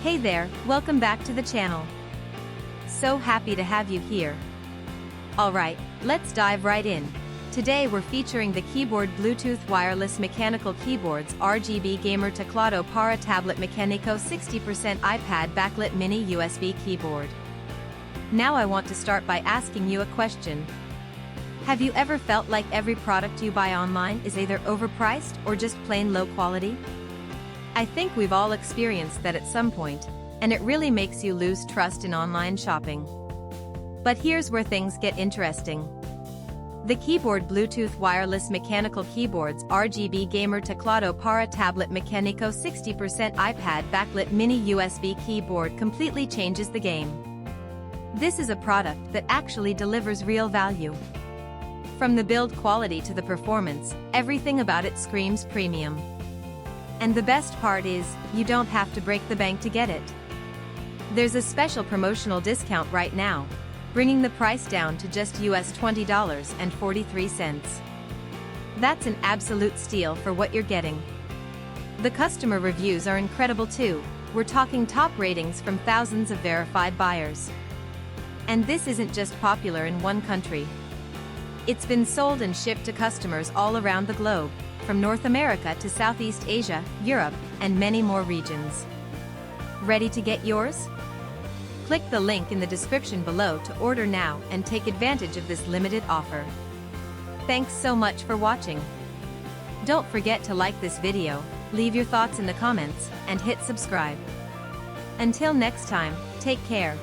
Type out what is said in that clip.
Hey there, welcome back to the channel. So happy to have you here. Alright, let's dive right in. Today we're featuring the keyboard Bluetooth wireless mechanical keyboards RGB Gamer Teclado para Tablet Mecanico 60% iPad Backlit Mini USB keyboard. Now I want to start by asking you a question. Have you ever felt like every product you buy online is either overpriced or just plain low quality? I think we've all experienced that at some point, and it really makes you lose trust in online shopping. But here's where things get interesting. The keyboard Bluetooth wireless mechanical keyboards RGB Gamer Teclado para Tablet Mecanico 60% iPad Backlit Mini USB keyboard completely changes the game. This is a product that actually delivers real value. From the build quality to the performance, everything about it screams premium. And the best part is, you don't have to break the bank to get it. There's a special promotional discount right now, bringing the price down to just US $20.43. That's an absolute steal for what you're getting. The customer reviews are incredible too. We're talking top ratings from thousands of verified buyers. And this isn't just popular in one country. It's been sold and shipped to customers all around the globe, from North America to Southeast Asia, Europe, and many more regions. Ready to get yours? Click the link in the description below to order now and take advantage of this limited offer. Thanks so much for watching. Don't forget to like this video, leave your thoughts in the comments, and hit subscribe. Until next time, take care.